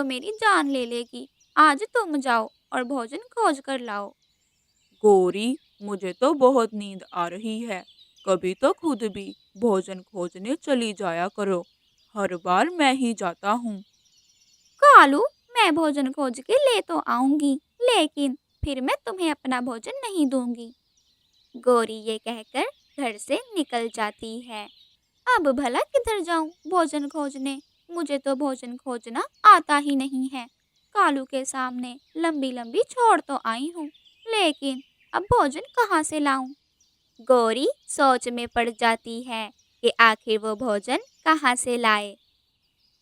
तो मेरी जान ले लेगी। आज तुम जाओ और भोजन खोज कर लाओ। गौरी, मुझे तो बहुत नींद आ रही है। कभी तो खुद भी भोजन खोजने चली जाया करो। हर बार मैं ही जाता हूँ। कालू, मैं भोजन खोज के ले तो आऊंगी, लेकिन फिर मैं तुम्हें अपना भोजन नहीं दूंगी। गौरी ये कहकर घर से निकल जाती है। अब भला किधर जाऊं भोजन खोजने? मुझे तो भोजन खोजना आता ही नहीं है। कालू के सामने लंबी लंबी छोड़ तो आई हूँ, लेकिन अब भोजन कहाँ से लाऊं? गौरी सोच में पड़ जाती है कि आखिर वो भोजन कहाँ से लाए।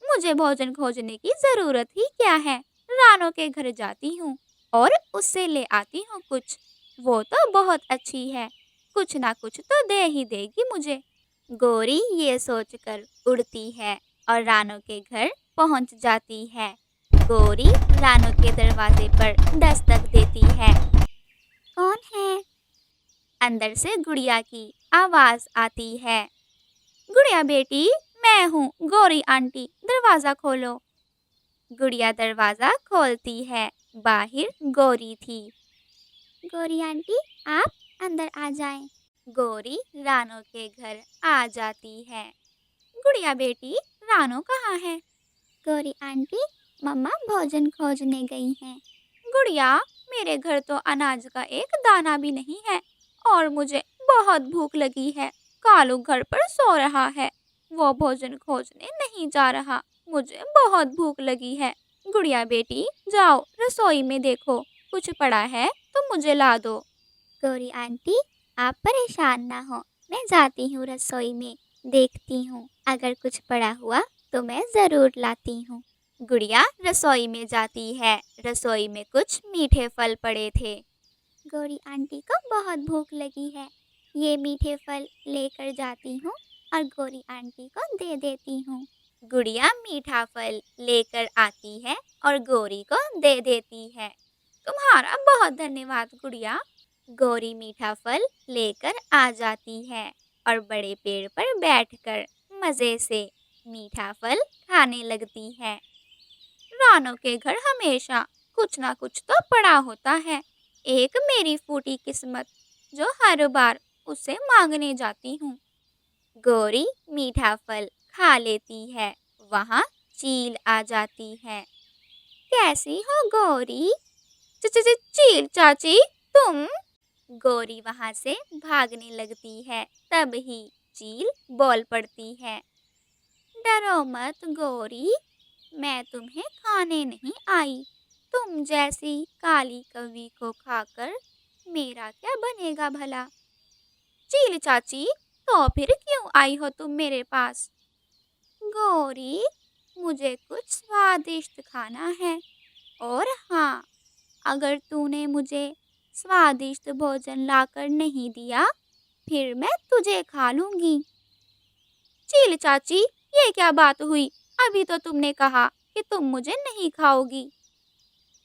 मुझे भोजन खोजने की जरूरत ही क्या है? रानो के घर जाती हूँ और उससे ले आती हूँ कुछ। वो तो बहुत अच्छी है, कुछ ना कुछ तो दे ही देगी मुझे। गौरी ये सोचकर उड़ती है और रानो के घर पहुँच जाती है। गौरी रानो के दरवाजे पर दस्तक देती है। कौन है? अंदर से गुड़िया की आवाज आती है। गुड़िया बेटी, मैं हूँ गौरी आंटी, दरवाजा खोलो। गुड़िया दरवाजा खोलती है। बाहर गौरी थी। गौरी आंटी, आप अंदर आ जाएं। गौरी रानो के घर आ जाती है। गुड़िया बेटी, रानो कहाँ है? गौरी आंटी, मम्मा भोजन खोजने गई हैं। गुड़िया, मेरे घर तो अनाज का एक दाना भी नहीं है और मुझे बहुत भूख लगी है। कालू घर पर सो रहा है, वो भोजन खोजने नहीं जा रहा। मुझे बहुत भूख लगी है। गुड़िया बेटी, जाओ रसोई में देखो, कुछ पड़ा है तो मुझे ला दो। गौरी आंटी, आप परेशान ना हो, मैं जाती हूँ रसोई में, देखती हूँ, अगर कुछ पड़ा हुआ तो मैं ज़रूर लाती हूँ। गुड़िया रसोई में जाती है। रसोई में कुछ मीठे फल पड़े थे। गौरी आंटी को बहुत भूख लगी है, ये मीठे फल लेकर जाती हूँ और गौरी आंटी को दे देती हूँ। गुड़िया मीठा फल लेकर आती है और गौरी को दे देती है। तुम्हारा बहुत धन्यवाद गुड़िया। गौरी मीठा फल लेकर आ जाती है और बड़े पेड़ पर बैठकर मजे से मीठा फल खाने लगती है। रानो के घर हमेशा कुछ ना कुछ तो पड़ा होता है। एक मेरी फूटी किस्मत जो हर बार उससे मांगने जाती हूँ। गौरी मीठा फल खा लेती है। वहाँ चील आ जाती है। कैसी हो गौरी? चील चाची, तुम? गौरी वहाँ से भागने लगती है। तभी चील बोल पड़ती है। डरो मत गौरी, मैं तुम्हें खाने नहीं आई। तुम जैसी काली कवि को खाकर मेरा क्या बनेगा भला? चील चाची, तो फिर क्यों आई हो तुम मेरे पास? गौरी, मुझे कुछ स्वादिष्ट खाना है। और हाँ, अगर तूने मुझे स्वादिष्ट भोजन लाकर नहीं दिया, फिर मैं तुझे खा लूंगी। चील चाची, ये क्या बात हुई? अभी तो तुमने कहा कि तुम मुझे नहीं खाओगी।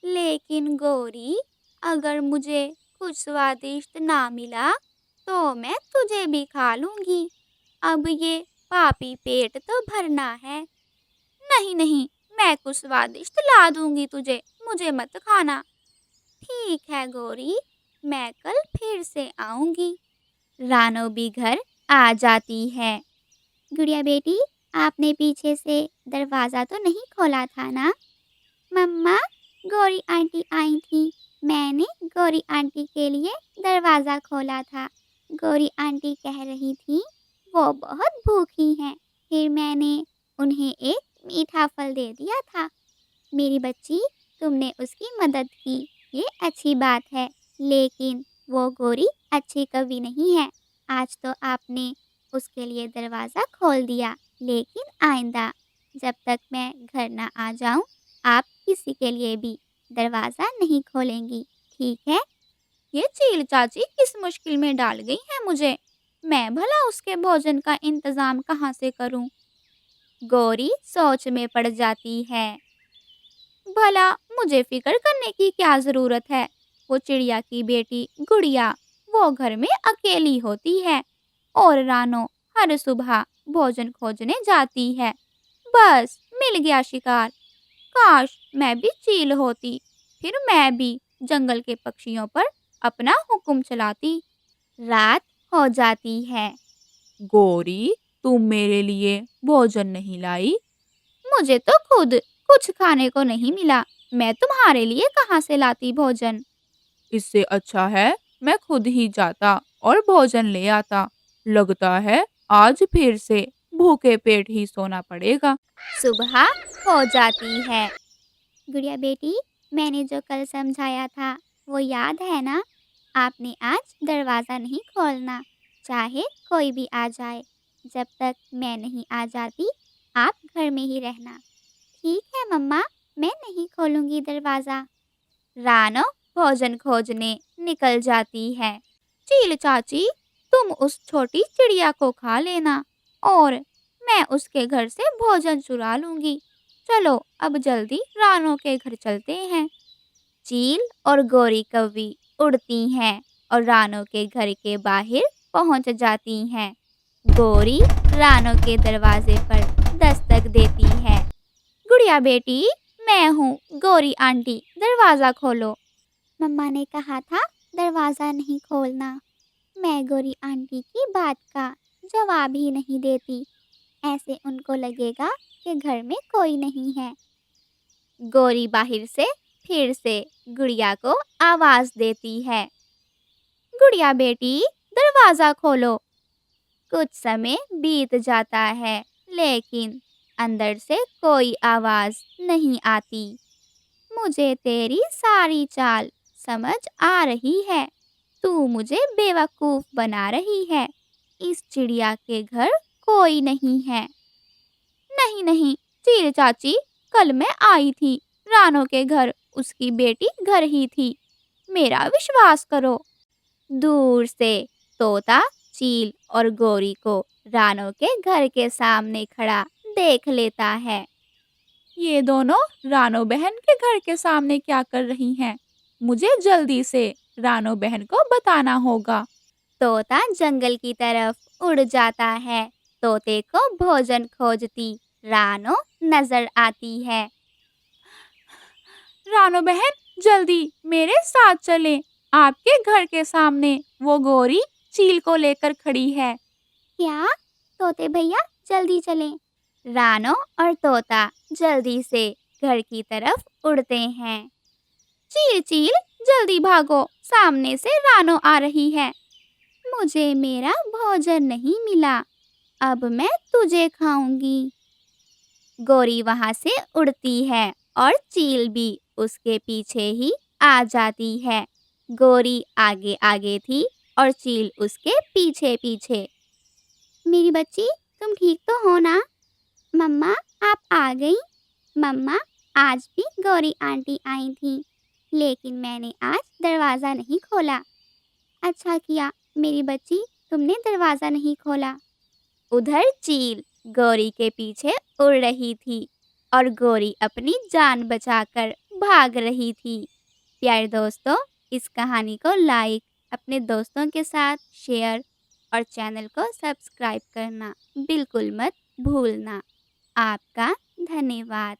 लेकिन गौरी, अगर मुझे कुछ स्वादिष्ट ना मिला तो मैं तुझे भी खा लूंगी। अब ये पापी पेट तो भरना है। नहीं नहीं, मैं कुछ स्वादिष्ट ला दूंगी तुझे, मुझे मत खाना। ठीक है गौरी, मैं कल फिर से आऊंगी। रानो भी घर आ जाती है। गुड़िया बेटी, आपने पीछे से दरवाज़ा तो नहीं खोला था ना? मम्मा, गौरी आंटी आई थी, मैंने गौरी आंटी के लिए दरवाज़ा खोला था। गौरी आंटी कह रही थी वो बहुत भूखी हैं, फिर मैंने उन्हें एक मीठा फल दे दिया था। मेरी बच्ची, तुमने उसकी मदद की, ये अच्छी बात है, लेकिन वो गौरी अच्छी कवि नहीं है। आज तो आपने उसके लिए दरवाज़ा खोल दिया, लेकिन आइंदा जब तक मैं घर ना आ जाऊं, आप किसी के लिए भी दरवाज़ा नहीं खोलेंगी, ठीक है? ये चील चाची किस मुश्किल में डाल गई है मुझे। मैं भला उसके भोजन का इंतज़ाम कहाँ से करूं? गौरी सोच में पड़ जाती है। भला मुझे फिक्र करने की क्या जरूरत है? वो चिड़िया की बेटी गुड़िया, वो घर में अकेली होती है और रानो हर सुबह भोजन खोजने जाती है। बस मिल गया शिकार। काश मैं भी चील होती, फिर मैं भी जंगल के पक्षियों पर अपना हुक्म चलाती। रात हो जाती है। गौरी, तुम मेरे लिए भोजन नहीं लाई? मुझे तो खुद कुछ खाने को नहीं मिला, मैं तुम्हारे लिए कहाँ से लाती भोजन। इससे अच्छा है मैं खुद ही जाता और भोजन ले आता। लगता है आज फिर से भूखे पेट ही सोना पड़ेगा। सुबह हो जाती है। गुड़िया बेटी, मैंने जो कल समझाया था वो याद है ना? आपने आज दरवाज़ा नहीं खोलना, चाहे कोई भी आ जाए। जब तक मैं नहीं आ जाती, आप घर में ही रहना। ठीक है मम्मा, मैं नहीं खोलूंगी दरवाज़ा। रानो भोजन खोजने निकल जाती है। चील चाची, तुम उस छोटी चिड़िया को खा लेना और मैं उसके घर से भोजन चुरा लूंगी। चलो अब जल्दी रानो के घर चलते हैं। चील और गोरी कौवी उड़ती हैं और रानो के घर के बाहर पहुंच जाती हैं। गोरी रानो के दरवाजे पर दस्तक देती है। गुड़िया बेटी, मैं हूँ गोरी आंटी, दरवाज़ा खोलो। मम्मा ने कहा था दरवाज़ा नहीं खोलना। मैं गोरी आंटी की बात का जवाब ही नहीं देती। ऐसे उनको लगेगा कि घर में कोई नहीं है। गोरी बाहर से फिर से गुड़िया को आवाज देती है। गुड़िया बेटी, दरवाजा खोलो। कुछ समय बीत जाता है, लेकिन अंदर से कोई आवाज नहीं आती। मुझे तेरी सारी चाल समझ आ रही है। तू मुझे बेवकूफ बना रही है। इस चिड़िया के घर कोई नहीं है। नहीं नहीं, चील चाची, कल मैं आई थी रानो के घर, उसकी बेटी घर ही थी। मेरा विश्वास करो। दूर से तोता चील और गोरी को रानो के घर के सामने खड़ा देख लेता है। ये दोनों रानो बहन के घर के सामने क्या कर रही हैं? मुझे जल्दी से रानो बहन को बताना होगा। तोता जंगल की तरफ उड़ जाता है। तोते को भोजन खोजती रानो नजर आती है। रानो बहन, जल्दी मेरे साथ चलें। आपके घर के सामने वो गोरी चील को लेकर खड़ी है। क्या? तोते भैया जल्दी चलें। रानो और तोता जल्दी से घर की तरफ उड़ते हैं। चील चील, जल्दी भागो, सामने से रानो आ रही है। मुझे मेरा भोजन नहीं मिला, अब मैं तुझे खाऊंगी। गोरी वहां से उड़ती है और चील भी उसके पीछे ही आ जाती है। गोरी आगे आगे थी और चील उसके पीछे पीछे। मेरी बच्ची, तुम ठीक तो हो ना? मम्मा, आप आ गई? मम्मा, आज भी गौरी आंटी आई थी, लेकिन मैंने आज दरवाज़ा नहीं खोला। अच्छा किया मेरी बच्ची, तुमने दरवाज़ा नहीं खोला। उधर चील गौरी के पीछे उड़ रही थी और गौरी अपनी जान बचाकर भाग रही थी। प्यारे दोस्तों, इस कहानी को लाइक, अपने दोस्तों के साथ शेयर और चैनल को सब्सक्राइब करना बिल्कुल मत भूलना। आपका धन्यवाद।